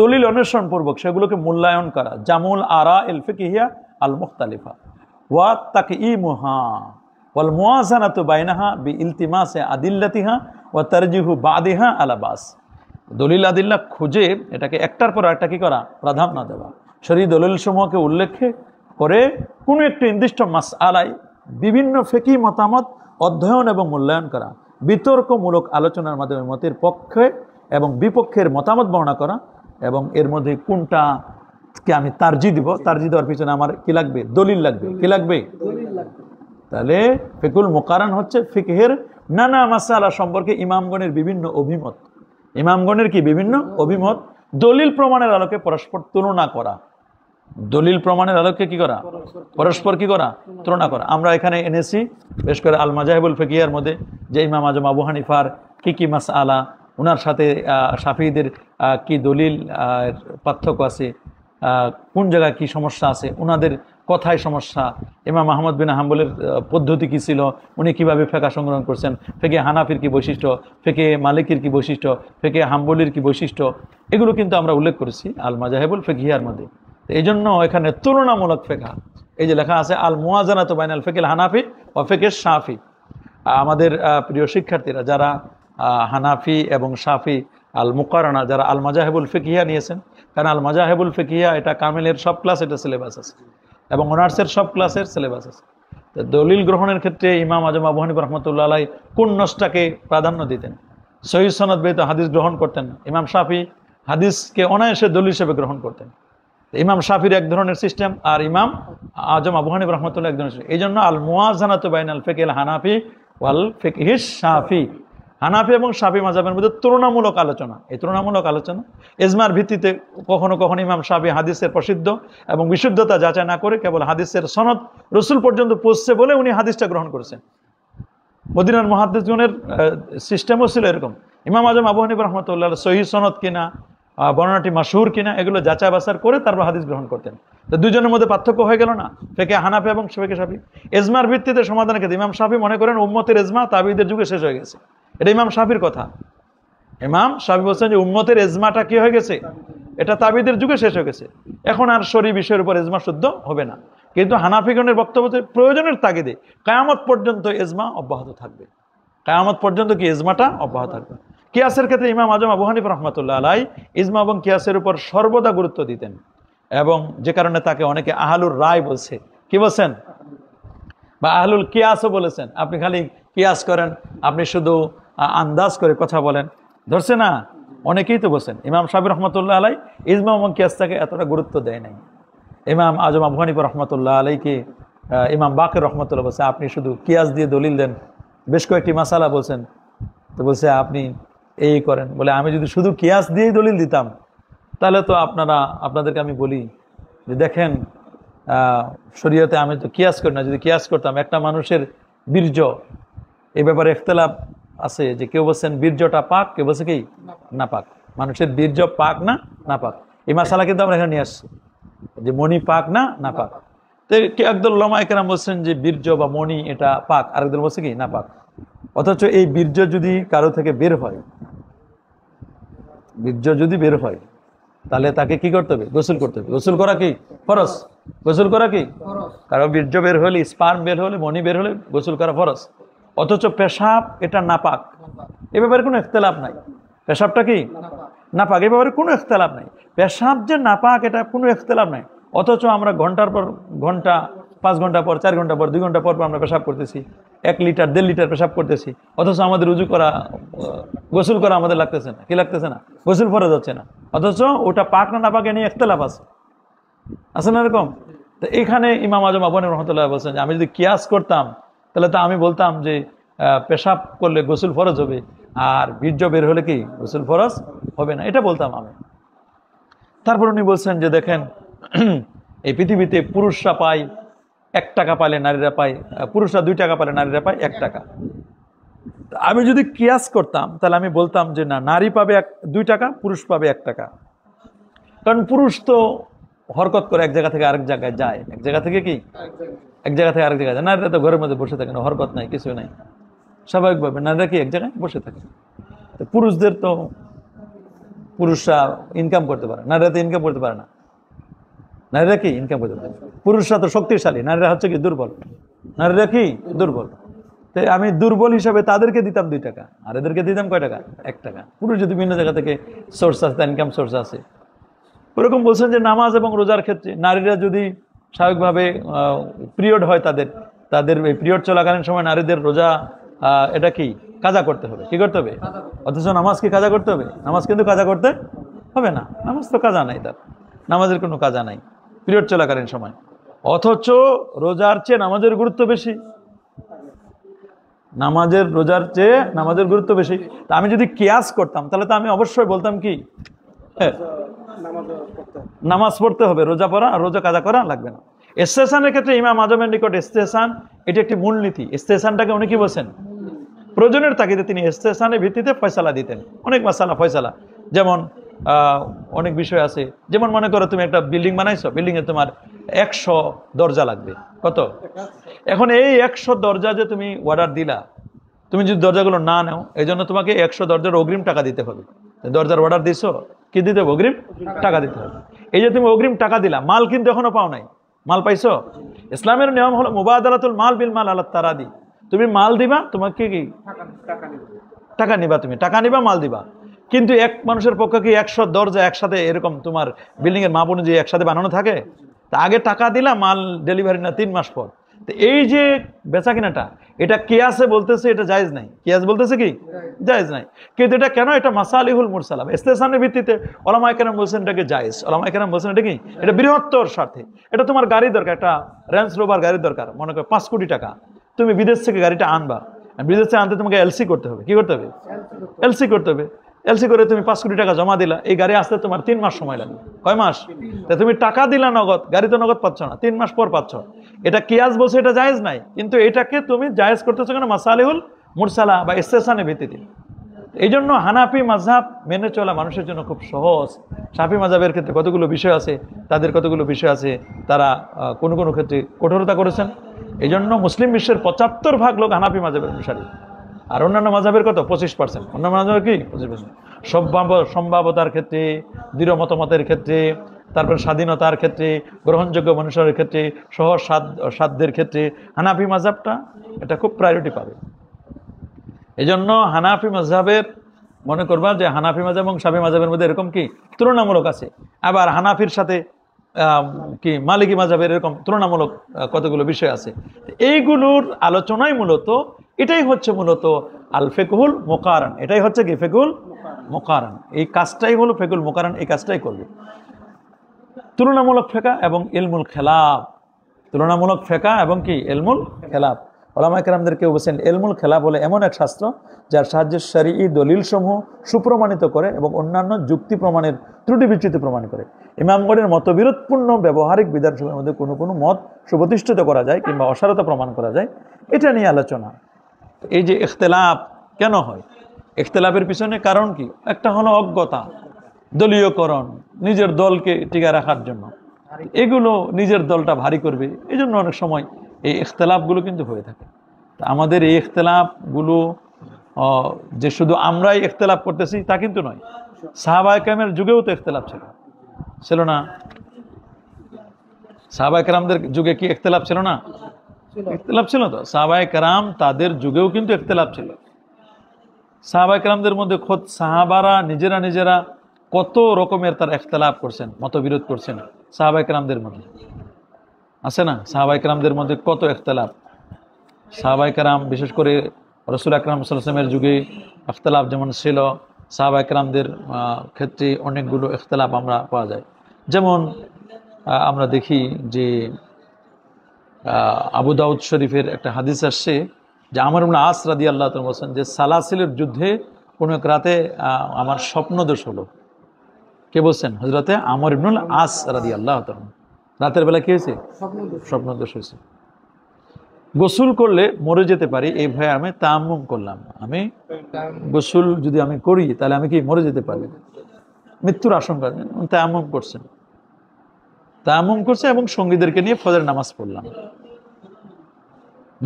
দলিল অন্বেষণপূর্বক সেগুলোকে মূল্যায়ন করা, জামুল আরা এল ফিকহিয়া আল মুখতালিফা ওয়া তাকঈমুহা ওয়াল মুওয়াজানাতু বাইনাহা বিইলতিমাসি আদিল্লাতিহা ওয়া তারজিহু বাদিহা আলা বাস। দলিল আদিল্লা খুঁজে এটাকে একটার পর একটা কি করা, প্রাধান্য দেওয়া, শরীয়ত দলিল সমূহকে উল্লেখ করে কোনো একটি নির্দিষ্ট মাসআলায় বিভিন্ন ফিকহি মতামত অধ্যয়ন এবং মূল্যায়ন করা, বিতর্কমূলক আলোচনার মাধ্যমে মতের পক্ষে এবং বিপক্ষের মতামত বর্ণনা করা, এবং এর মধ্যে কোনটাকে আমি তারজি দিব, তারজি দেওয়ার পিছনে আমার কি লাগবে, দলিল লাগবে। কি লাগবে? তাহলে ফিকহুল মুকারান হচ্ছে ফিকহের নানা মাসআলা সম্পর্কে ইমামগণের বিভিন্ন অভিমত, ইমামগণের কি বিভিন্ন অভিমত, দলিল প্রমাণের আলোকে পরস্পর তুলনা করা, দলিল প্রমাণের আলোকে কি করা, পরস্পর কি করা, তুলনা করা। আমরা এখানে এনেছি বেশ করে আল মাযাহিবুল ফিকহিয়ার মধ্যে যে ইমাম আজম আবু হানিফার কি মাসআলা, ওনার সাথে শাফিঈদের কি দলিল পার্থক্য আছে, কোন জায়গায় কি সমস্যা আছে, ওনাদের কথায় সমস্যা, ইমাম আহমদ বিন হাম্বলের পদ্ধতি কি ছিল, উনি কিভাবে ফিকহ সংগ্রহ করছেন, ফিকহে হানাফির কি বৈশিষ্ট্য, ফিকহে মালিকির কি বৈশিষ্ট্য, ফিকহে হাম্বলির কি বৈশিষ্ট্য, এগুলো কিন্তু আমরা উল্লেখ করেছি আল মাযাহিবুল ফিকহিয়ার মধ্যে। এই জন্য এখানে তুলনামূলক ফিকহ, এই যে লেখা আছে আল মুওয়াজানাতু বাইনাল ফিকহিল হানাফি ওয়া ফিকহিশ শাফি। আমাদের প্রিয় শিক্ষার্থীরা যারা হানাফি এবং শাফি আল মুকারানা, যারা আল মাযাহিবুল ফিকহিয়া নিয়েছেন, কারণ আল মাযাহিবুল ফিকহিয়া এটা কামিলের সব ক্লাস, এটা সিলেবাস আছে, এবং অনার্সের সব ক্লাসের সিলেবাস আছে। তো দলিল গ্রহণের ক্ষেত্রে ইমাম আজম আবু হানিফা রাহমাতুল্লাহ আলাইহি কোন নসটাকে প্রাধান্য দিতেন? সহিহ সনদ ব্যতীত হাদিস গ্রহণ করতেন না। ইমাম শাফি হাদিসকে অনায়াসে দলিল হিসেবে গ্রহণ করতেন। ইমাম শাফির এক ধরনের সিস্টেম, আর ইমাম আজম আবু হানিফা রাহমাতুল্লাহ এক ধরনের। এই জন্য আল মুওয়াজানাতু বাইনাল ফিকহিল হানাফি ওয়াল ফিকহিশ শাফি, হানাফি এবং শাফি মাযহাবের মধ্যে তুলনামূলক আলোচনা। এই তুলনামূলক আলোচনা ইজমার ভিত্তিতে কখনো কখনো ইমাম শাফি হাদিসের প্রসিদ্ধ এবং বিশুদ্ধতা যাচাই না করে কেবল হাদিসের সনদ রাসূল পর্যন্ত পৌঁছছে বলে উনি হাদিসটা গ্রহণ করেছেন। মদিনার মুহাদ্দিসগণের সিস্টেমও ছিল এরকম। ইমাম আজম আবু হানিফা রাহমাতুল্লাহ সহিহ সনদ কিনা, বর্ণনাটি মাশহুর কিনা, এগুলো যাচাই বাছাই করে তারপর হাদিস গ্রহণ করতেন। তো দুজনের মধ্যে পার্থক্য হয়ে গেল না, ফিকহে হানাফি এবং ফিকহে শাফি। ইজমার ভিত্তিতে সমাধানের ক্ষেত্রে ইমাম শাফি মনে করেন উম্মতের ইজমা তাবিঈদের যুগে শেষ হয়ে গেছে। এটা ইমাম শাফির কথা। ইমাম শাফি বলছেন যে উম্মতের ইজমাটা কি হয়ে গেছে, এটা তাবিঈদের যুগে শেষ হয়ে গেছে, এখন আর শরঈ বিষয়ের উপর ইজমা শুদ্ধ হবে না। কিন্তু হানাফিগণের বক্তব্য প্রয়োজনের তাগিদে কিয়ামত পর্যন্ত ইজমা অব্যাহত থাকবে, কিয়ামত পর্যন্ত কি ইজমাটা অব্যাহত থাকবে। কিয়াসের ক্ষেত্রে ইমাম আজম আবু হানিফা রাহমাতুল্লাহ আলাইহি ইজমা এবং কিয়াসের উপর সর্বদা গুরুত্ব দিতেন, এবং যে কারণে তাকে অনেকে আহলুর রায় বলছে। কি বলছেন? বা আহলুল কিয়াসও বলেছেন। আপনি খালি কিয়াস করেন, আপনি শুধু আন্দাজ করে কথা বলেন, ধরছে না, অনেকেই তো বলছেন। ইমাম শাফি রাহমাতুল্লাহ আলাইহি ইজমা এবং কিয়াসটাকে এতটা গুরুত্ব দেয় নাই। ইমাম আজম আবু হানিফা রাহমাতুল্লাহ আলাইহিকে ইমাম বাকির রাহমাতুল্লাহ বলছে আপনি শুধু কিয়াস দিয়ে দলিল দেন, বেশ কয়েকটি মাসালা বলছেন, তো বলছে আপনি এই করেন, বলে আমি যদি শুধু কিয়াস দিয়েই দলিল দিতাম তাহলে তো আপনাদেরকে আমি বলি যে দেখেন শরীয়তে আমি তো কিয়াস করি না, যদি কিয়াস করতাম একটা মানুষের বীর্য, এই ব্যাপারে ইখতিলাফ আছে যে কেউ বলছেন বীর্যটা পাক, কেউ বলছে কি না পাক। মানুষের বীর্য পাক না না পাক, এই মাসালা কিন্তু আমরা এখানে নিয়ে আসছি যে মণি পাক না না পাক। তো একদল উলামায়ে কেরাম বলছেন যে বীর্য বা মণি এটা পাক, আরেকদল বলছে কি না পাক। অথচ এই বীর্য যদি কারো থেকে বের হয়, বীর্য যদি বের হয় তাহলে তাকে কি করতে হবে? গোসল করতে হবে। গোসল করা কি ফরজ? গোসল করা কি? কারণ বীর্য বের হলে, স্পার্ম বের হলে, মণি বের হলে গোসল করা ফরজ। অথচ পেশাব এটা নাপাক, এ ব্যাপারে কোনো ইখতিলাফ নাই। পেশাবটা কি নাপাক, এ ব্যাপারে কোনো ইখতিলাফ নাই। পেশাব যে নাপাক এটা কোনো ইখতিলাফ নাই। অথচ আমরা ঘন্টার পর ঘন্টা, 5 ঘন্টা পর, 4 ঘন্টা পর, 2 ঘন্টা পর আমরা পেশাব করতেছি, 1 লিটার 1.5 লিটার পেশাব করতেছি। অথচ আমাদের উজু করা, গোসল করা আমাদের লাগতেছে না। কি লাগতেছে না? গোসল ফরজ হচ্ছে না। অথচ ওটা পাক না নাপাক এ নিয়ে ইখতিলাফ আছে না এরকম? তো এখানে ইমাম আজম আবু হানিফা রাহমাতুল্লাহ বলছেন যে আমি যদি কিয়াস করতাম তাহলে তো আমি বলতাম যে পেশাব করলে গোসল ফরজ হবে, আর বীর্য বের হলে কি গোসল ফরজ হবে না, এটা বলতাম আমি। তারপর উনি বলছেন যে দেখেন এই পৃথিবীতে পুরুষরা পায় 1 টাকা, পাইলে নারীরা পায়, পুরুষরা 2 টাকা পাইলে নারীরা পায় 1 টাকা। আমি যদি কিয়াস করতাম তাহলে আমি বলতাম যে না, নারী পাবে 2 টাকা, পুরুষ পাবে 1 টাকা। কারণ পুরুষ তো হরকত করে এক জায়গা থেকে আরেক জায়গায় যায়, এক জায়গা থেকে কি এক জায়গা থেকে আরেক জায়গায় যায়। নারীরা তো ঘরের মধ্যে বসে থাকে না, হরকত নাই, কিছু নাই, স্বাভাবিকভাবে নারীরা কি এক জায়গায় বসে থাকে। তো পুরুষদের তো, পুরুষরা ইনকাম করতে পারে, নারীরা তো ইনকাম করতে পারে না। নারীরা কি ইনকাম করতে পারে? পুরুষরা তো শক্তিশালী, নারীরা হচ্ছে কি দুর্বল। নারীরা কি দুর্বল। তো আমি দুর্বল হিসাবে তাদেরকে দিতাম 2 টাকা, আর এদেরকে দিতাম কয় টাকা? 1 টাকা। পুরুষ যদি বিভিন্ন জায়গা থেকে সোর্স আছে, ইনকাম সোর্স আছে। ওরকম বলছেন যে নামাজ এবং রোজার ক্ষেত্রে নারীরা যদি স্বাভাবিকভাবে পিরিয়ড হয়, তাদের এই পিরিয়ড চলাকালীন সময় নারীদের রোজা এটা কি কাজা করতে হবে। কি করতে হবে? অথচ নামাজ কি কাজা করতে হবে? নামাজ কিন্তু কাজা করতে হবে না, নামাজ তো কাজা নাই, তার নামাজের কোনো কাজা নাই পিরিয়ড চলাকালীন সময়। অথচ রোজার চেয়ে নামাজের গুরুত্ব বেশি, রোজার চেয়ে নামাজের গুরুত্ব বেশি। তা আমি যদি কিয়াস করতাম তাহলে তো আমি অবশ্যই বলতাম কি নামাজ পড়তে হবে, রোজা পড়া আর রোজা কাজা করা লাগবে না। ইস্তেসানের ক্ষেত্রে ইমাম আজমের নিকট ইস্তেসান এটি একটি মূলনীতি। ইস্তেসানটাকে উনি কি বলছেন? প্রয়োজনের তাগিদে তিনি ইস্তেসানের ভিত্তিতে ফয়সালা দিতেন। অনেক মাসালা ফয়সালা, যেমন অনেক বিষয় আছে, যেমন মনে করো তুমি একটা বিল্ডিং বানাইছো, বিল্ডিং এ তোমার 100 দরজা লাগবে। কত? এখন এই 100 দরজা যে তুমি অর্ডার দিলা, তুমি যদি দরজাগুলো না নাও, এই জন্য তোমাকে 100 দরজার অগ্রিম টাকা দিতে হবে। দরজার অর্ডার দিছো, কি দিতে হবে? অগ্রিম টাকা দিতে হবে। এই যে তুমি অগ্রিম টাকা দিলা, মাল কিন্তু এখনো পাও নাই, মাল পাইছো? ইসলামের নিয়ম হলো মুবাদালাতুল মাল বিল মাল আলা তারাদি। তুমি মাল দিবা, তোমাকে কি টাকা নিবা, তুমি টাকা নিবা, মাল দিবা। কিন্তু এক মানুষের পক্ষে কি 100 দরজা একসাথে এরকম তোমার বিল্ডিং এর মাপ অনুযায়ী একসাথে বানানো থাকে? তা আগে টাকা দিলা, মাল ডেলিভারি না 3 মাস পর। তো এই যে বেচা কিনাটা, এটা কিয়াসে বলতেছে এটা জায়েজ নাই। কিয়াস বলতেছে কি জায়েজ নাই, কিন্তু এটা কেন? এটা মাসালিহুল মুরসালা, ইস্তেসানের ভিত্তিতে ওলামায়ে কেরাম বলছেন এটাকে জায়েজ। ওলামায়ে কেরাম বলছেন এটা কি, এটা বৃহত্তর স্বার্থে। এটা তোমার গাড়ি দরকার, একটা রেঞ্জ রোভার গাড়ি দরকার, মনে করো 5 কোটি টাকা। তুমি বিদেশ থেকে গাড়িটা আনবা, বিদেশ থেকে আনতে তোমাকে এলসি করতে হবে। কি করতে হবে? এলসি করতে হবে। এলসি করে তুমি 5 কোটি টাকা জমা দিলা, এই গাড়ি আসতে তোমার 3 মাস সময় লাগবে। কয় মাস? তা তুমি টাকা দিলা নগদ, গাড়ি তো নগদ পাচ্ছ না, 3 মাস পর পাচ্ছ। এটা কিয়াস বলছে এটা জায়েজ নাই, কিন্তু এটাকে তুমি জায়েজ করতেছো কেন? মাসালিহুল মুরসালা বা ইস্তেসানের ভিত্তিতে। এই জন্য হানাফি মাযহাব মেনে চলা মানুষের জন্য খুব সহজ। শাফি মাযহাবের ক্ষেত্রে কতগুলো বিষয় আছে, তাদের কতগুলো বিষয় আছে, তারা কোনো কোনো ক্ষেত্রে কঠোরতা করেছেন। এই জন্য মুসলিম বিশ্বের 75% লোক হানাফি মাযহাবের অনুসারী, আর অন্যান্য মাযহাবের কত? 25%। অন্যান্য মাযহাবের কি 25%। সম্ভাব্যতার ক্ষেত্রে, দৃঢ় মতামতের ক্ষেত্রে, তারপর স্বাধীনতার ক্ষেত্রে, গ্রহণযোগ্য মানুষের ক্ষেত্রে, সহজ সাধ্যের ক্ষেত্রে হানাফি মাযহাবটা এটা খুব প্রায়োরিটি পাবে। এই জন্য হানাফি মাযহাবের মনে করবা যে হানাফি মাযহাব এবং শাফি মাযহাবের মধ্যে এরকম কি তুলনামূলক আছে, আবার হানাফির সাথে কি মালিকি মাযহাবের এরকম তুলনামূলক কতগুলো বিষয় আছে। এইগুলোর আলোচনাই মূলত এটাই হচ্ছে মূলত আল ফিকহুল মুকারান। এটাই হচ্ছে কি ফিকহুল মুকারান। এই কাজটাই হলো ফিকহুল মুকারান, এই কাজটাই করবে। তুলনামূলক ফিকহ এবং ইলমুল খেলাফ, তুলনামূলক ফিকহ এবং কি ইলমুল খেলাফ। ওলামায়ে কেরামদের কেউ বলছেন ইলমুল খেলাফ হলো এমন এক শাস্ত্র যার সাহায্যে শরঈ দলিলসমূহ সুপ্রমাণিত করে এবং অন্যান্য যুক্তি প্রমাণের ত্রুটি বিচ্যুতি প্রমাণ করে। ইমামগণের মতবিরোধপূর্ণ ব্যবহারিক বিধানসমূহের মধ্যে কোনো কোনো মত সুপ্রতিষ্ঠিত করা যায় কিংবা অসারতা প্রমাণ করা যায়, এটা নিয়ে আলোচনা। এই যে ইখতিলাফ কেন হয়, ইখতিলাফের পিছনে কারণ কি? একটা হলো অজ্ঞতা, দলীয়করণ, নিজের দলকে টিকায় রাখার জন্য, এগুলো নিজের দলটা ভারী করবে, এই জন্য অনেক সময় এই ইখতিলাফগুলো কিন্তু হয়ে থাকে। আমাদের এই ইখতিলাফগুলো যে শুধু আমরাই ইখতিলাফ করতেছি তা কিন্তু নয়, সাহাবায়ে কেরামের যুগেও তো ইখতিলাফ ছিল না? সাহাবায়ে কেরামদের যুগে কি ইখতিলাফ ছিল না? ইখতিলাফ ছিল তো। সাহাবায়ে কেরাম তাদের যুগেও কিন্তু ইখতিলাফ ছিল। সাহাবায়ে কেরামদের মধ্যে খোদ সাহাবারা নিজেরা কত রকমের তার ইখতিলাফ করছেন, মতবিরোধ করছেন সাহাবায়ে কেরামদের মধ্যে, আছে না? সাহাবায়ে কেরামদের মধ্যে কত ইখতিলাফ। সাহাবায়ে কেরাম বিশেষ করে রাসূল আকরাম সাল্লাল্লাহু আলাইহি ওয়াসাল্লামের যুগে ইখতিলাফ যেমন ছিল, সাহাবায়ে কেরামদের ক্ষেত্রে অনেকগুলো ইখতিলাফ আমরা পাওয়া যায়। যেমন আমরা দেখি যে আবু দাউদ শরীফের একটা হাদিস আসছে যে আমর ইবনে আস রাদিয়াল্লাহু তাআলা বলেন যে সালাসিলের যুদ্ধে কোনো এক রাতে আমার স্বপ্নদোষ হলো। কে বলছেন? হযরতে আমর ইবনে আস রাদিয়াল্লাহু তাআলা। রাতের বেলা কি হয়েছে? স্বপ্নদোষ হয়েছে। গোসল করলে মরে যেতে পারি এই ভয়ে আমি তায়াম্মুম করলাম। আমি গোসল যদি আমি করি তাহলে আমি কি মরে যেতে পারি, মৃত্যুর আশঙ্কা। তায়াম্মুম করছেন, তায়াম্মুম করছে এবং সঙ্গীদেরকে নিয়ে ফজরের নামাজ পড়লাম।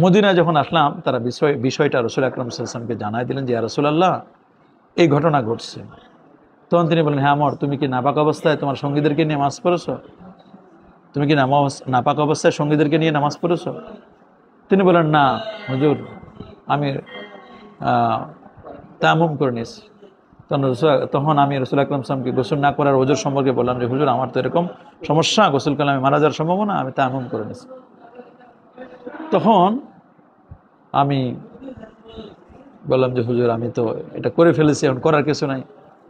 মদিনায় যখন আসলাম তারা বিষয়টা রাসূল আকরাম সাল্লাল্লাহু আলাইহি ওয়াসাল্লামকে জানাই দিলেন যে ইয়া রাসূলুল্লাহ, এই ঘটনা ঘটছে। তখন তিনি বলেন, হ্যাঁ আমর, তুমি কি নাপাক অবস্থায় তোমার সঙ্গীদেরকে নিয়ে নামাজ পড়েছো? তুমি কি নাপাক অবস্থায় সঙ্গীদেরকে নিয়ে নামাজ পড়েছো? তিনি বলেন, না হুজুর, আমি তায়াম্মুম করে নিয়েছি। তখন আমি রাসূল আকরাম সাল্লাল্লাহু আলাইহি ওয়াসাল্লামকে গোসল না করার ওজর সম্পর্কে বললাম যে হুজুর, আমার তো এরকম সমস্যা, গোসল করলে আমি মারা যাওয়ার সম্ভাবনা, আমি তায়াম্মুম করে নিয়েছি। তখন আমি বললাম যে হুজুর, আমি তো এটা করে ফেলেছি, এখন করার কিছু নাই।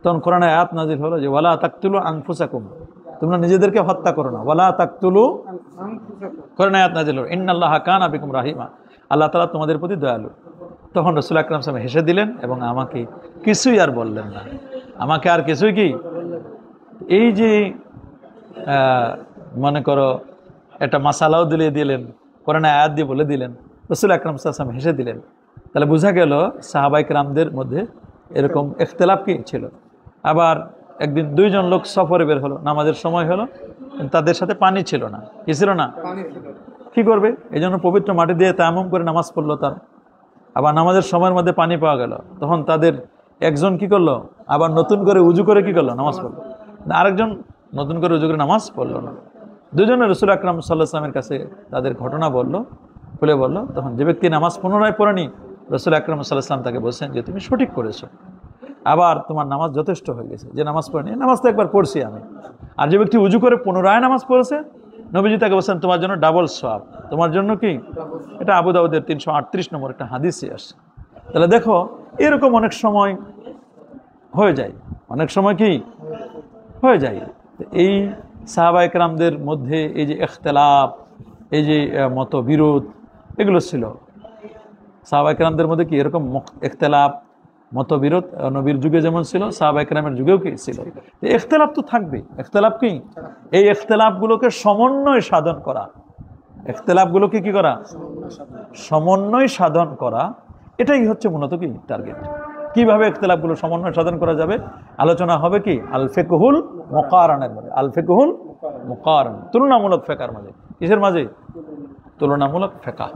তখন কোরআনে আয়াত নাযিল হলো যে ওয়ালা তাকতুলু আনফুসাকুম, তোমরা নিজেদেরকে হত্যা করো না। ওয়ালা তাকতুলু, কোরআনে আয়াত নাযিল হলো ইন্নাল্লাহা কানা বিকুম রাহিমা, আল্লাহ তাআলা তোমাদের প্রতি দয়ালু। তখন রাসূল আকরাম সাল্লাল্লাহু আলাইহি ওয়াসাল্লাম হেসে দিলেন এবং আমাকে কিছুই আর বললেন না, আমাকে আর কিছুই কি। এই যে মনে করো একটা মাসালাও দিলেন, কোরআনে আয়াত দিয়ে বলে দিলেন, রাসূল আকরাম সাল্লাল্লাহু আলাইহি ওয়াসাল্লাম হেসে দিলেন। তাহলে বোঝা গেল সাহাবায়ে কেরামদের মধ্যে এরকম ইখতিলাফ কি ছিল। আবার একদিন দুইজন লোক সফরে বের হলো, নামাজের সময় হলো, তাদের সাথে পানি ছিল না। কি ছিল না? কি করবে? এই জন্য পবিত্র মাটি দিয়ে তায়াম্মুম করে নামাজ পড়লো তার। আবার নামাজের সময়ের মধ্যে পানি পাওয়া গেল, তখন তাদের একজন কি করলো, আবার নতুন করে উজু করে কি করলো, নামাজ পড়লো। আরেকজন নতুন করে উজু করে নামাজ পড়লো না। দুজনে রাসূল আকরাম সাল্লাল্লাহু আলাইহি ওয়াসাল্লামের কাছে তাদের ঘটনা খুলে বললো। তখন যে ব্যক্তি নামাজ পুনরায় পড়েনি, রাসূল আকরাম সাল্লাল্লাহু আলাইহি ওয়াসাল্লাম তাকে বলছেন যে তুমি সঠিক করেছো, আবার তোমার নামাজ যথেষ্ট হয়ে গেছে। যে নামাজ পড়েনি, নামাজ তো একবার পড়ছি আমি। আর যে ব্যক্তি উজু করে পুনরায় নামাজ পড়েছে, নবীজি তাকে বলছেন তোমার জন্য ডাবল সওয়াব, তোমার জন্য কি। এটা আবু দাউদের 338 নম্বর একটা হাদিসে আসছে। তাহলে দেখো, এরকম অনেক সময় হয়ে যায়, অনেক সময় কি হয়ে যায়। এই সাহাবায়ে কেরামদের মধ্যে এই যে ইখতিলাফ, এই যে মতবিরোধ, এগুলো ছিল। সাহাবায়ে কেরামদের মধ্যে কি এরকম ইখতিলাফ, মতবিরোধ নবীর যুগে যেমন ছিল, সাহাবায়ে কেরামের যুগেও কি ছিল। ইখতিলাফ তো থাকবে। ইখতিলাফ কি? এই ইখতিলাফগুলোকে সমন্বয় সাধন করা, ইখতিলাফগুলোকে কি করা, সমন্বয় সাধন করা, এটাই হচ্ছে মূলত কি টার্গেট। কিভাবে ইখতিলাফগুলো সমন্বয় সাধন করা যাবে আলোচনা হবে কি আল ফিকহুল মুকারানের মধ্যে। আল ফিকহুল মুকারান, তুলনামূলক ফিকহের মাঝে। কিসের মাঝে? তুলনামূলক ফিকহ।